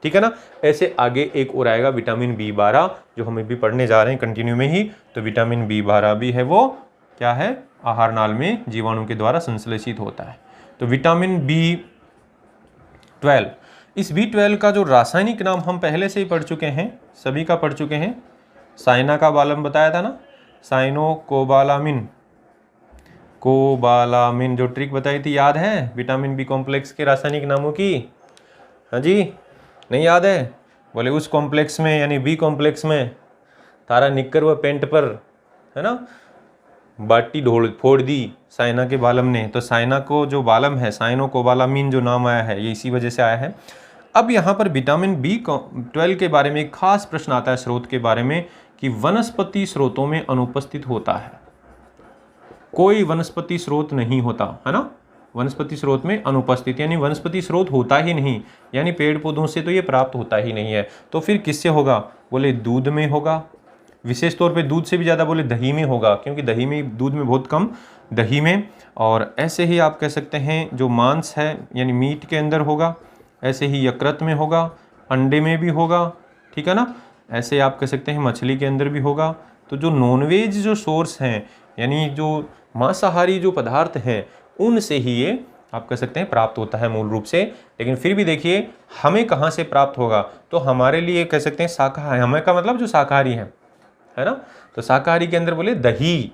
ठीक है ना। ऐसे आगे एक और आएगा विटामिन B12 जो हम भी पढ़ने जा रहे हैं कंटिन्यू में ही, तो विटामिन B12 भी है वो क्या है, आहार नाल में जीवाणु के द्वारा संश्लेषित होता है। तो विटामिन B12, इस B12 का जो रासायनिक नाम हम पहले से ही पढ़ चुके हैं, सभी का पढ़ चुके हैं, साइना का बालम बताया था ना, साइनोकोबालामिन, कोबालामिन जो ट्रिक बताई थी याद है विटामिन बी कॉम्प्लेक्स के रासायनिक नामों की, हाँ जी, नहीं याद है, बोले उस कॉम्प्लेक्स में यानी बी कॉम्प्लेक्स में तारा निक्कर व पेंट पर, है ना, बाटी फोड़ दी साइना के बालम ने, तो साइना को जो बालम है साइनोकोबालामिन जो नाम आया है ये इसी वजह से आया है। अब यहाँ पर विटामिन B12 के बारे में एक खास प्रश्न आता है स्रोत के बारे में कि वनस्पति स्रोतों में अनुपस्थित होता है, कोई वनस्पति स्रोत नहीं होता, है ना, वनस्पति स्रोत में अनुपस्थित, यानी वनस्पति स्रोत होता ही नहीं, यानी पेड़ पौधों से तो ये प्राप्त होता ही नहीं है। तो फिर किससे होगा, बोले दूध में होगा, विशेष तौर पे दूध से भी ज़्यादा बोले दही में होगा, क्योंकि दही में, दूध में बहुत कम, दही में, और ऐसे ही आप कह सकते हैं जो मांस है यानी मीट के अंदर होगा, ऐसे ही यकृत में होगा, अंडे में भी होगा, ठीक है ना, ऐसे आप कह सकते हैं मछली के अंदर भी होगा। तो जो नॉनवेज जो सोर्स हैं यानी जो मांसाहारी जो पदार्थ हैं उनसे ही ये आप कह सकते हैं प्राप्त होता है मूल रूप से। लेकिन फिर भी देखिए हमें कहाँ से प्राप्त होगा, तो हमारे लिए कह सकते हैं शाकाहारी, हमें का मतलब जो शाकाहारी है ना, तो शाकाहारी के अंदर बोले दही,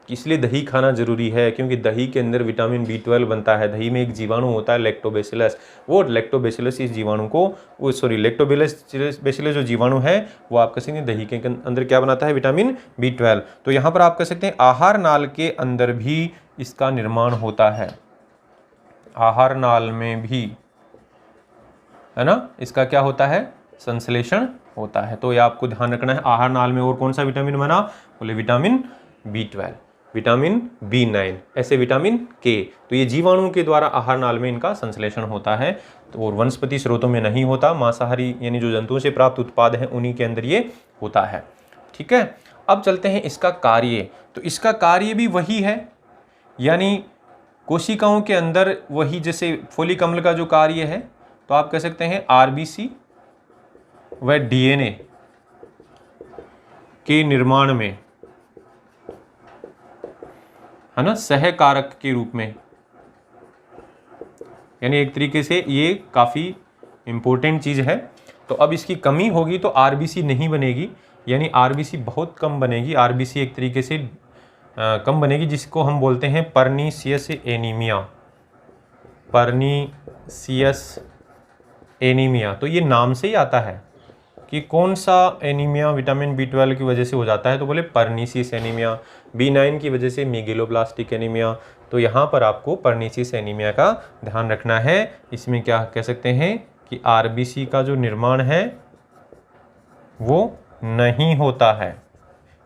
इसलिए दही खाना जरूरी है क्योंकि दही के अंदर विटामिन B12 बनता है। दही में एक जीवाणु होता है लैक्टोबैसिलस, वो लैक्टोबैसिलस इस जीवाणु को, वो सॉरी लैक्टोबैसिलस जो जीवाणु है वो आप कह सकते हैं दही के अंदर क्या बनाता है, विटामिन B12। तो यहाँ पर आप कह सकते हैं आहार नाल के अंदर भी इसका निर्माण होता है, आहार नाल में भी, है ना, इसका क्या होता है, संश्लेषण होता है। तो ये आपको ध्यान रखना है। आहार नाल में और कौन सा विटामिन बना, बोले विटामिन B12, विटामिन B9, ऐसे विटामिन के, तो ये जीवाणु के द्वारा आहार नाल में इनका संश्लेषण होता है। तो और वनस्पति स्रोतों में नहीं होता, मांसाहारी यानी जो जंतुओं से प्राप्त उत्पाद हैं उन्हीं के अंदर ये होता है, ठीक है। अब चलते हैं इसका कार्य, तो इसका कार्य भी वही है, यानी कोशिकाओं के अंदर वही, जैसे फोलिक अम्ल का जो कार्य है, तो आप कह सकते हैं आरबीसी व डीएनए के निर्माण में, है ना, सहकारक के रूप में, यानी एक तरीके से ये काफ़ी इम्पोर्टेंट चीज़ है। तो अब इसकी कमी होगी तो आरबीसी नहीं बनेगी, यानी आरबीसी बहुत कम बनेगी, आरबीसी एक तरीके से कम बनेगी, जिसको हम बोलते हैं पर्नीशियस एनीमिया, पर्नीशियस एनीमिया। तो ये नाम से ही आता है कि कौन सा एनीमिया विटामिन B12 की वजह से हो जाता है, तो बोले पर्नीशियस एनीमिया, B9 की वजह से मेगेलोब्लास्टिक एनीमिया। तो यहाँ पर आपको पर्नीशियस एनीमिया का ध्यान रखना है। इसमें क्या कह सकते हैं कि आरबीसी का जो निर्माण है वो नहीं होता है,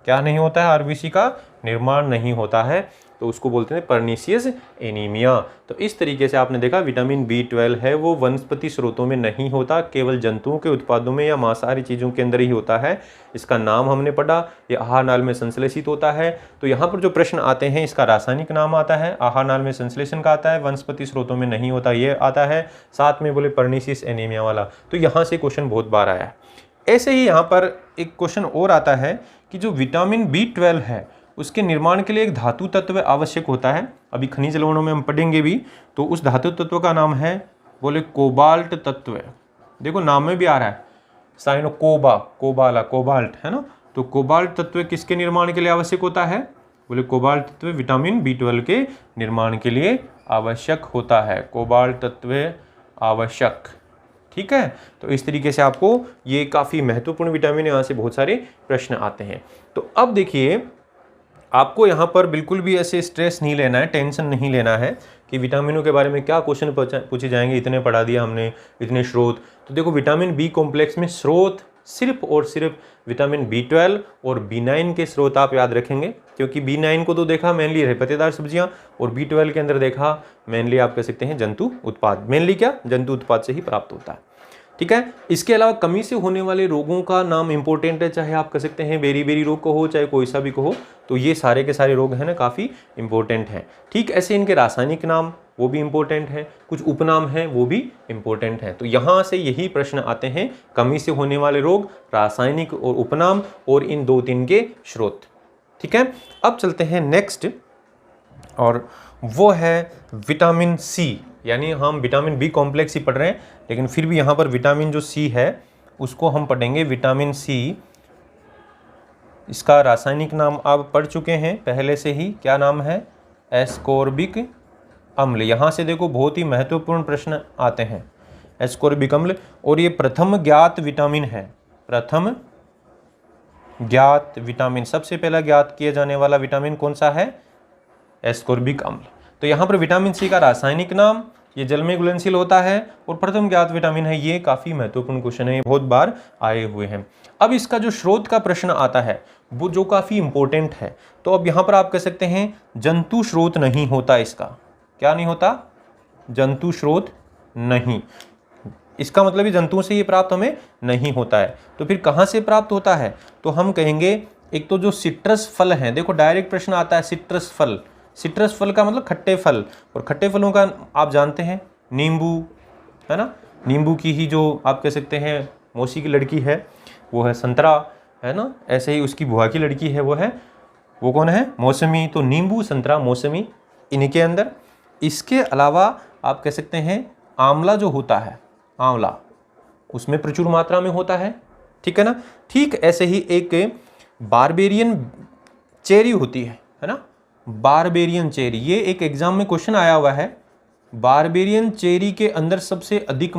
क्या नहीं होता है, आरबीसी का निर्माण नहीं होता है। तो उसको बोलते हैं पर्नीशियस एनीमिया। तो इस तरीके से आपने देखा विटामिन B12 है वो वनस्पति स्रोतों में नहीं होता, केवल जंतुओं के उत्पादों में या मांसाहारी चीज़ों के अंदर ही होता है। इसका नाम हमने पढ़ा, ये आहार नाल में संश्लेषित होता है। तो यहाँ पर जो प्रश्न आते हैं इसका रासायनिक नाम आता है, आहार नाल में संश्लेषण का आता है, वनस्पति स्रोतों में नहीं होता ये आता है, साथ में बोले पर्नीशियस एनीमिया वाला। तो यहाँ से क्वेश्चन बहुत बार आया है। ऐसे ही यहाँ पर एक क्वेश्चन और आता है कि जो विटामिन B12 है उसके निर्माण के लिए एक धातु तत्व आवश्यक होता है। अभी खनिज लवणों में हम पढ़ेंगे भी, तो उस धातु तत्व का नाम है बोले कोबाल्ट तत्व। देखो नाम में भी आ रहा है साइनो कोबाल्ट है ना। तो कोबाल्ट तत्व किसके निर्माण के लिए आवश्यक होता है? बोले कोबाल्ट तत्व विटामिन B12 के निर्माण के लिए आवश्यक होता है, कोबाल्ट तत्व आवश्यक। ठीक है, तो इस तरीके से आपको ये काफ़ी महत्वपूर्ण विटामिन है, यहाँ से बहुत सारे प्रश्न आते हैं। तो अब देखिए आपको यहाँ पर बिल्कुल भी ऐसे स्ट्रेस नहीं लेना है, टेंशन नहीं लेना है कि विटामिनों के बारे में क्या क्वेश्चन पूछे जाएंगे, इतने पढ़ा दिया हमने, इतने स्रोत। तो देखो विटामिन B कॉम्प्लेक्स में स्रोत सिर्फ और सिर्फ विटामिन B12 और B9 के स्रोत आप याद रखेंगे, क्योंकि B9 को तो देखा मेनली है पत्तेदार सब्जियां, और B12 के अंदर देखा मेनली आप कह सकते हैं जंतु उत्पाद। मेनली क्या, जंतु उत्पाद से ही प्राप्त होता है। ठीक है, इसके अलावा कमी से होने वाले रोगों का नाम इंपॉर्टेंट है, चाहे आप कह सकते हैं बेरी रोग को हो, चाहे कोई सा भी को हो, तो ये सारे के सारे रोग हैं ना काफ़ी इंपॉर्टेंट हैं। ठीक, ऐसे इनके रासायनिक नाम वो भी इंपॉर्टेंट है, कुछ उपनाम हैं वो भी इंपॉर्टेंट हैं। तो यहाँ से यही प्रश्न आते हैं, कमी से होने वाले रोग, रासायनिक और उपनाम, और इन 2-3 के स्रोत। ठीक है, अब चलते हैं नेक्स्ट, और वो है विटामिन C। यानी हम विटामिन B कॉम्प्लेक्स ही पढ़ रहे हैं, लेकिन फिर भी यहाँ पर विटामिन जो C है उसको हम पढ़ेंगे विटामिन C। इसका रासायनिक नाम आप पढ़ चुके हैं पहले से ही, क्या नाम है? एस्कोर्बिक अम्ल। यहाँ से देखो बहुत ही महत्वपूर्ण प्रश्न आते हैं, एस्कोर्बिक अम्ल। और ये प्रथम ज्ञात विटामिन है, प्रथम ज्ञात विटामिन, सबसे पहला ज्ञात किया जाने वाला विटामिन कौन सा है? एस्कोर्बिक अम्ल। तो यहाँ पर विटामिन C का रासायनिक नाम, ये जल में घुलनशील होता है और प्रथम ज्ञात विटामिन है। ये काफ़ी महत्वपूर्ण क्वेश्चन है, बहुत बार आए हुए हैं। अब इसका जो स्रोत का प्रश्न आता है वो जो काफ़ी इंपॉर्टेंट है, तो अब यहाँ पर आप कह सकते हैं जंतु स्रोत नहीं होता इसका। क्या नहीं होता? जंतु स्रोत नहीं। इसका मतलब है जंतुओं से ये प्राप्त हमें नहीं होता है। तो फिर कहाँ से प्राप्त होता है? तो हम कहेंगे एक तो जो सिट्रस फल हैं, देखो डायरेक्ट प्रश्न आता है सिट्रस फल। सिट्रस फल का मतलब खट्टे फल, और खट्टे फलों का आप जानते हैं नींबू है ना। नींबू की ही जो आप कह सकते हैं मौसी की लड़की है वो है संतरा, है ना। ऐसे ही उसकी बुआ की लड़की है वो कौन है? मौसमी। तो नींबू, संतरा, मौसमी इनके अंदर। इसके अलावा आप कह सकते हैं आंवला जो होता है, आंवला उसमें प्रचुर मात्रा में होता है। ठीक है ना। ठीक ऐसे ही एक बारबेरियन चेरी होती है ना। बारबेरियन चेरी, ये एक एग्जाम में क्वेश्चन आया हुआ है। बारबेरियन चेरी के अंदर सबसे अधिक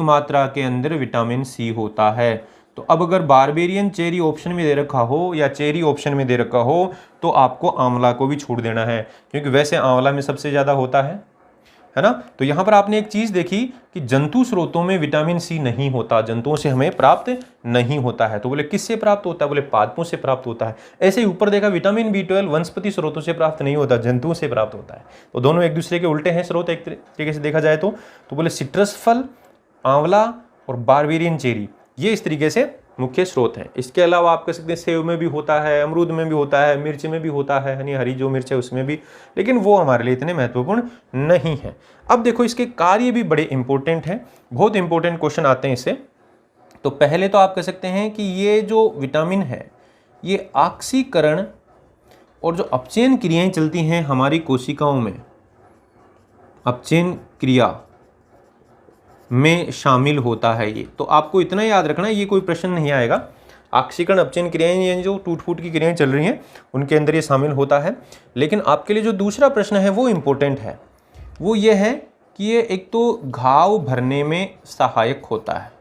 मात्रा के अंदर विटामिन C होता है। तो अब अगर बारबेरियन चेरी ऑप्शन में दे रखा हो या चेरी ऑप्शन में दे रखा हो तो आपको आंवला को भी छोड़ देना है, क्योंकि वैसे आंवला में सबसे ज़्यादा होता है ना। तो यहाँ पर आपने एक चीज़ देखी कि जंतु स्रोतों में विटामिन C नहीं होता, जंतुओं से हमें प्राप्त नहीं होता है। तो बोले किससे प्राप्त होता है? बोले पादपों से प्राप्त होता है। ऐसे ही ऊपर देखा विटामिन B12 वनस्पति स्रोतों से प्राप्त नहीं होता, जंतुओं से प्राप्त होता है। तो दोनों एक दूसरे के उल्टे हैं स्रोत एक तरीके से देखा जाए तो बोले सिट्रस फल, आंवला और बारबेरियन चेरी, ये इस तरीके से मुख्य स्रोत हैं। इसके अलावा आप कह सकते हैं सेब में भी होता है, अमरूद में भी होता है, मिर्च में भी होता है, यानी हरी जो मिर्च है उसमें भी, लेकिन वो हमारे लिए इतने महत्वपूर्ण नहीं है। अब देखो इसके कार्य भी बड़े इंपॉर्टेंट हैं, बहुत इंपॉर्टेंट क्वेश्चन आते हैं इससे। तो पहले तो आप कह सकते हैं कि ये जो विटामिन है ये ऑक्सीकरण और जो अपचयन क्रियाएं चलती हैं हमारी कोशिकाओं में, अपचयन क्रिया में शामिल होता है ये। तो आपको इतना याद रखना है, ये कोई प्रश्न नहीं आएगा। ऑक्सीकरण अपचयन क्रियाएं, ये जो टूट फूट की क्रियाएं चल रही हैं उनके अंदर ये शामिल होता है। लेकिन आपके लिए जो दूसरा प्रश्न है वो इम्पोर्टेंट है, वो ये है कि ये एक तो घाव भरने में सहायक होता है।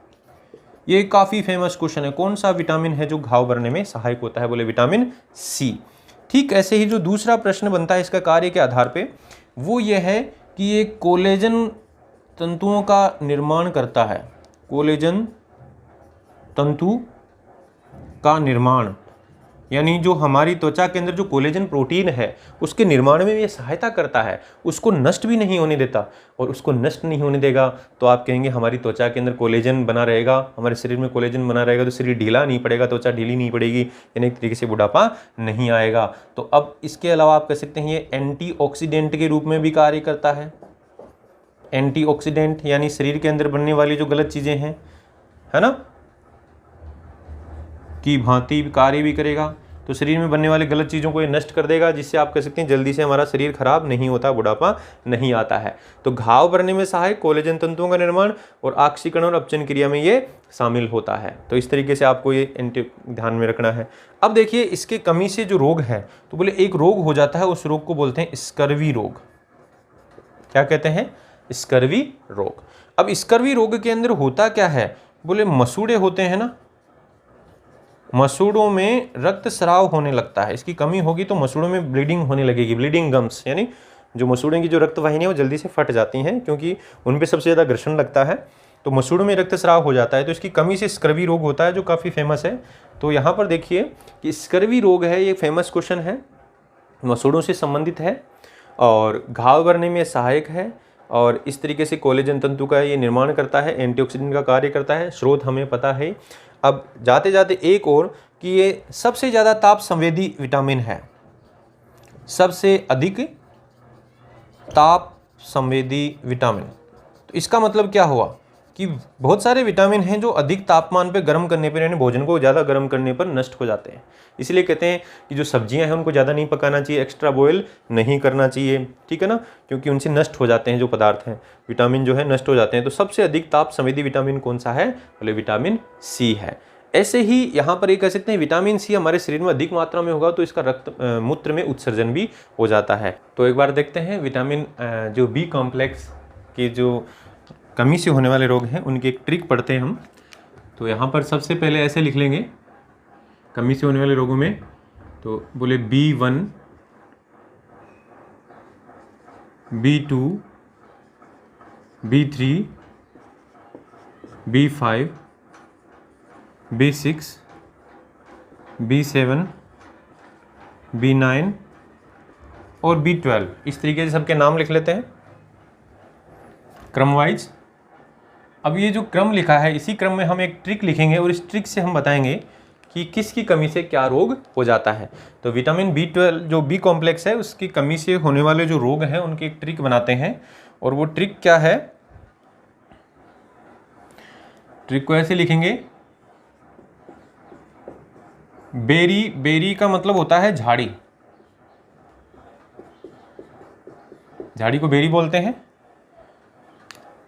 ये काफ़ी फेमस क्वेश्चन है, कौन सा विटामिन है जो घाव भरने में सहायक होता है? बोले विटामिन C। ठीक ऐसे ही जो दूसरा प्रश्न बनता है इसका कार्य के आधार पे, वो ये है कि ये कोलेजन तंतुओं का निर्माण करता है, कोलेजन तंतु का निर्माण यानी जो हमारी त्वचा के अंदर जो कोलेजन प्रोटीन है उसके निर्माण में ये सहायता करता है, उसको नष्ट भी नहीं होने देता। और उसको नष्ट नहीं होने देगा तो आप कहेंगे हमारी त्वचा के अंदर कोलेजन बना रहेगा, हमारे शरीर में कोलेजन बना रहेगा तो शरीर ढीला नहीं पड़ेगा, त्वचा ढीली नहीं पड़ेगी, यानी एक तरीके से बुढ़ापा नहीं आएगा। तो अब इसके अलावा आप कह सकते हैं ये एंटीऑक्सीडेंट के रूप में भी कार्य करता है। एंटीऑक्सीडेंट यानी शरीर के अंदर बनने वाली जो गलत चीज़ें हैं, है ना, की भांति कार्य भी करेगा। तो शरीर में बनने वाली गलत चीज़ों को ये नष्ट कर देगा, जिससे आप कह सकते हैं जल्दी से हमारा शरीर खराब नहीं होता, बुढ़ापा नहीं आता है। तो घाव भरने में सहायक, कोलेजन तंतुओं का निर्माण और ऑक्सीकरण और अपचन क्रिया में ये शामिल होता है। तो इस तरीके से आपको ये ध्यान में रखना है। अब देखिए इसके कमी से जो रोग है, तो बोले एक रोग हो जाता है, उस रोग को बोलते हैं स्कर्वी रोग। क्या कहते हैं? स्कर्वी रोग। अब स्कर्वी रोग के अंदर होता क्या है? बोले मसूड़े होते हैं ना, मसूड़ों में रक्त स्राव होने लगता है। इसकी कमी होगी तो मसूड़ों में ब्लीडिंग होने लगेगी, ब्लीडिंग गम्स, यानी जो मसूड़ों की जो रक्त वाहिनियाँ वो जल्दी से फट जाती हैं, क्योंकि उन पे सबसे ज़्यादा घर्षण लगता है। तो मसूड़ों में रक्त स्राव हो जाता है, तो इसकी कमी से स्कर्वी रोग होता है, जो काफ़ी फेमस है। तो यहाँ पर देखिए कि स्कर्वी रोग है, ये फेमस क्वेश्चन है, मसूड़ों से संबंधित है और घाव भरने में सहायक है, और इस तरीके से कोलेजन तंतु का ये निर्माण करता है, एंटीऑक्सीडेंट का कार्य करता है। स्रोत हमें पता है। अब जाते जाते एक और कि ये सबसे ज़्यादा ताप संवेदी विटामिन है, सबसे अधिक ताप संवेदी विटामिन। तो इसका मतलब क्या हुआ कि बहुत सारे विटामिन हैं जो अधिक तापमान पे गर्म करने पर, यानी भोजन को ज़्यादा गर्म करने पर नष्ट हो जाते हैं। इसलिए कहते हैं कि जो सब्जियां हैं उनको ज़्यादा नहीं पकाना चाहिए, एक्स्ट्रा बॉयल नहीं करना चाहिए, ठीक है ना, क्योंकि उनसे नष्ट हो जाते हैं जो पदार्थ हैं, विटामिन जो है नष्ट हो जाते हैं। तो सबसे अधिक ताप संवेदी विटामिन कौन सा है? बोले विटामिन सी है। ऐसे ही यहाँ पर ये कह सकते हैं विटामिन सी हमारे शरीर में अधिक मात्रा में होगा तो इसका रक्त मूत्र में उत्सर्जन भी हो जाता है। तो एक बार देखते हैं विटामिन जो बी कॉम्प्लेक्स की जो कमी से होने वाले रोग हैं उनकी एक ट्रिक पढ़ते हैं हम। तो यहाँ पर सबसे पहले ऐसे लिख लेंगे कमी से होने वाले रोगों में, तो बोले B1, B2, B3, B5, B6, B7, B9 और B12। इस तरीके से सबके नाम लिख लेते हैं क्रम वाइज। अब ये जो क्रम लिखा है इसी क्रम में हम एक ट्रिक लिखेंगे और इस ट्रिक से हम बताएंगे कि किसकी कमी से क्या रोग हो जाता है। तो विटामिन B12 जो बी कॉम्प्लेक्स है उसकी कमी से होने वाले जो रोग हैं उनकी एक ट्रिक बनाते हैं, और वो ट्रिक क्या है? ट्रिक को ऐसे लिखेंगे, बेरी, बेरी का मतलब होता है झाड़ी, झाड़ी को बेरी बोलते हैं।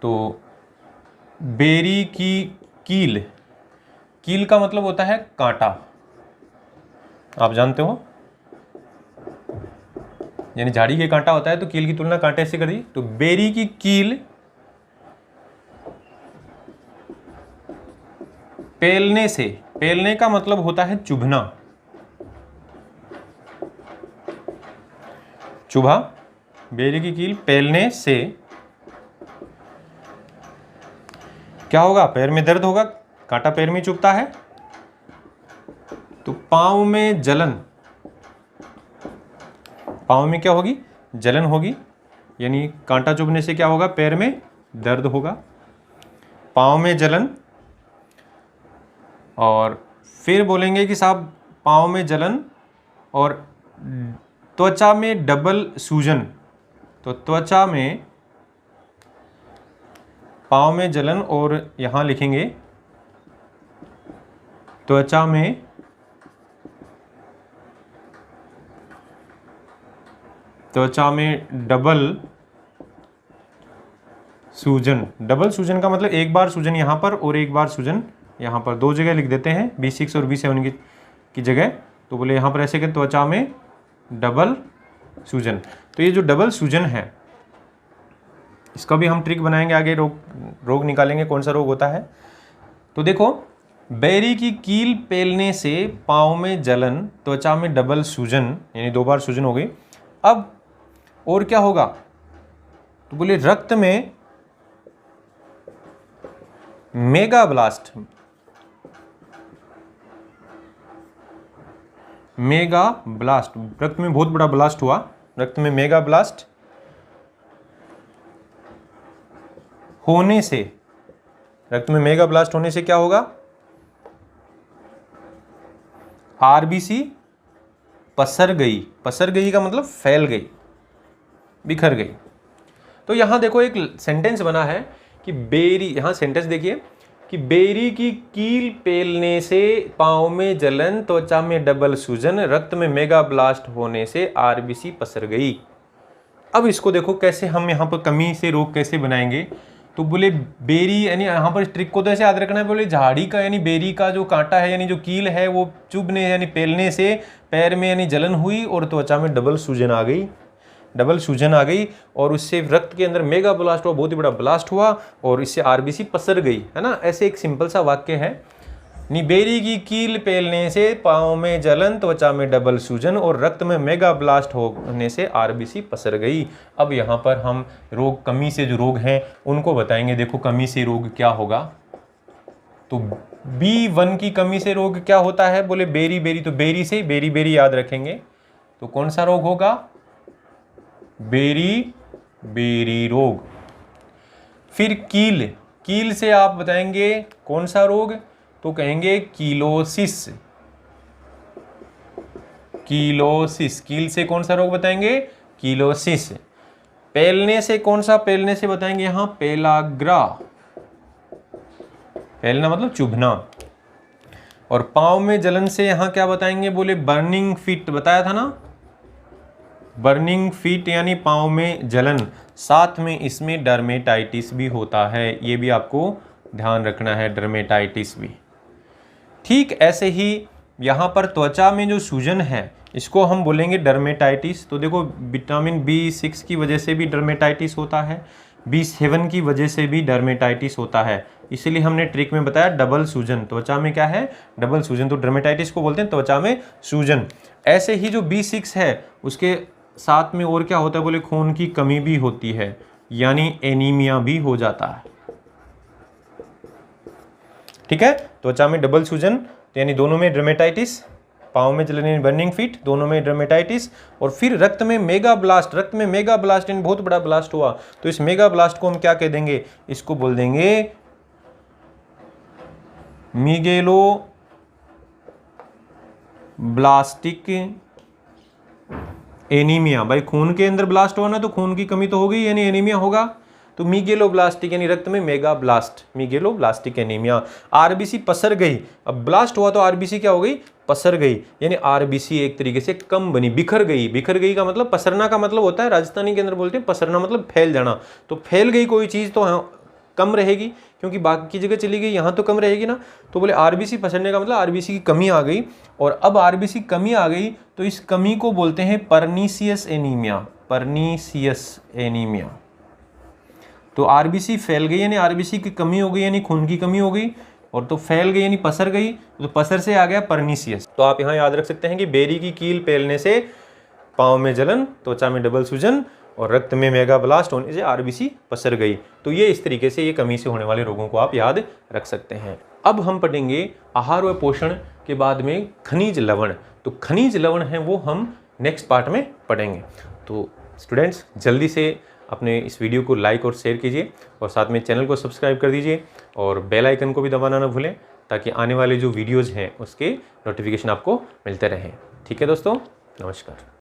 तो बेरी की कील, कील का मतलब होता है कांटा, आप जानते हो, यानी झाड़ी के कांटा होता है तो कील की तुलना कांटे से कर दी। तो बेरी की कील पेलने से, पेलने का मतलब होता है चुभना, चुभा, बेरी की कील पेलने से क्या होगा? पैर में दर्द होगा, कांटा पैर में चुभता है। तो पांव में जलन, पांव में क्या होगी? जलन होगी, यानी कांटा चुभने से क्या होगा? पैर में दर्द होगा, पांव में जलन। और फिर बोलेंगे कि साहब पांव में जलन और त्वचा में डबल सूजन। तो त्वचा में, पांव में जलन और यहाँ लिखेंगे त्वचा में डबल सूजन। डबल सूजन का मतलब एक बार सूजन यहाँ पर और एक बार सूजन यहाँ पर, दो जगह लिख देते हैं B6 और B7 की जगह। तो बोले यहाँ पर ऐसे कि त्वचा में डबल सूजन। तो ये जो डबल सूजन है इसका भी हम ट्रिक बनाएंगे आगे, रोग निकालेंगे कौन सा रोग होता है। तो देखो, बेरी की कील पेलने से पाँव में जलन, त्वचा में डबल सूजन, यानी दो बार सूजन हो गई। अब और क्या होगा? तो बोले रक्त में मेगा ब्लास्ट, मेगा ब्लास्ट, रक्त में बहुत बड़ा ब्लास्ट हुआ, रक्त में मेगा ब्लास्ट होने से, रक्त में मेगा ब्लास्ट होने से क्या होगा, आरबीसी पसर गई। पसर गई का मतलब फैल गई, बिखर गई। तो यहां देखो एक सेंटेंस बना है कि बेरी, यहां सेंटेंस देखिए कि बेरी की कील पेलने से पांव में जलन, त्वचा में डबल सूजन, रक्त में मेगा ब्लास्ट होने से आरबीसी पसर गई। अब इसको देखो कैसे हम यहाँ पर कमी से रोग कैसे बनाएंगे। तो बोले बेरी, यानी यहाँ पर ट्रिक को तो ऐसे याद रखना है, बोले झाड़ी का यानी बेरी का जो कांटा है यानी जो कील है वो चुभने यानी पेलने से पैर में यानी जलन हुई और त्वचा में डबल सूजन आ गई, डबल सूजन आ गई और उससे रक्त के अंदर मेगा ब्लास्ट हुआ, बहुत ही बड़ा ब्लास्ट हुआ और इससे आरबीसी पसर गई, है ना। ऐसे एक सिंपल सा वाक्य है, बेरी की कील पेलने से पांव में जलन, त्वचा में डबल सूजन और रक्त में मेगा ब्लास्ट होने से आरबीसी पसर गई। अब यहाँ पर हम रोग, कमी से जो रोग हैं उनको बताएंगे। देखो कमी से रोग क्या होगा, तो B1 की कमी से रोग क्या होता है, बोले बेरी बेरी, तो बेरी से बेरी बेरी याद रखेंगे, तो कौन सा रोग होगा, बेरी बेरी रोग। फिर कील, कील से आप बताएंगे कौन सा रोग, तो कहेंगे कीलोसिस। कीलोसिस, कील से कौन सा रोग बताएंगे, कीलोसिस। पेलने से कौन सा, पेलने से बताएंगे यहां पेलाग्रा, पेलना मतलब चुभना। और पांव में जलन से यहां क्या बताएंगे, बोले बर्निंग फीट, बताया था ना, बर्निंग फीट यानी पांव में जलन। साथ में इसमें डर्मेटाइटिस भी होता है, ये भी आपको ध्यान रखना है, डर्मेटाइटिस भी। ठीक ऐसे ही यहाँ पर त्वचा में जो सूजन है इसको हम बोलेंगे डर्मेटाइटिस। तो देखो विटामिन B6 की वजह से भी डर्मेटाइटिस होता है, B7 की वजह से भी डर्मेटाइटिस होता है, इसलिए हमने ट्रिक में बताया डबल सूजन, त्वचा में क्या है, डबल सूजन, तो डर्मेटाइटिस को बोलते हैं त्वचा में सूजन। ऐसे ही जो B6 है उसके साथ में और क्या होता है, बोले खून की कमी भी होती है, यानी एनीमिया भी हो जाता है। ठीक है, त्वचा में डबल सूजन यानी दोनों में डर्मेटाइटिस, पाँव में जलन यानी बर्निंग फीट, दोनों में डर्मेटाइटिस। और फिर रक्त में मेगा ब्लास्ट, रक्त में मेगा ब्लास्ट यानी बहुत बड़ा ब्लास्ट हुआ, तो इस मेगा ब्लास्ट को हम क्या कह देंगे, इसको बोल देंगे मिगेलो ब्लास्टिक एनीमिया। भाई खून के अंदर ब्लास्ट हुआ ना, तो खून की कमी तो हो गई यानी एनीमिया होगा, तो मिगेलोब्लास्टिक यानी रक्त में मेगा ब्लास्ट, मिगेलोब्लास्टिक एनीमिया। आरबीसी पसर गई, अब ब्लास्ट हुआ तो आरबीसी क्या हो गई, पसर गई, यानी आरबीसी एक तरीके से कम बनी, बिखर गई। बिखर गई का मतलब, पसरना का मतलब होता है, राजस्थानी के अंदर बोलते हैं पसरना मतलब फैल जाना, तो फैल गई कोई चीज़ तो कम रहेगी, क्योंकि बाकी की जगह चली गई, यहाँ तो कम रहेगी ना। तो बोले आरबीसी पसरने का मतलब आरबीसी की कमी आ गई, और अब आरबीसी कमी आ गई तो इस कमी को बोलते हैं परनीसियस एनीमिया, परनीसियस एनीमिया। तो आरबीसी फैल गई यानी आरबीसी की कमी हो गई, यानी खून की कमी हो गई, और तो फैल गई यानी पसर गई, तो पसर से आ गया परनीसियस। तो आप यहाँ याद रख सकते हैं कि बेरी की कील पेलने से पाँव में जलन, त्वचा में डबल सूजन और रक्त में मेगा ब्लास्ट होने से आरबीसी पसर गई। तो ये इस तरीके से ये कमी से होने वाले रोगों को आप याद रख सकते हैं। अब हम पढ़ेंगे आहार व पोषण के बाद में खनिज लवण। तो खनिज लवण है वो हम नेक्स्ट पार्ट में पढ़ेंगे। तो स्टूडेंट्स जल्दी से अपने इस वीडियो को लाइक और शेयर कीजिए, और साथ में चैनल को सब्सक्राइब कर दीजिए, और बेल आइकन को भी दबाना ना भूलें, ताकि आने वाले जो वीडियोज़ हैं उसके नोटिफिकेशन आपको मिलते रहें। ठीक है दोस्तों, नमस्कार।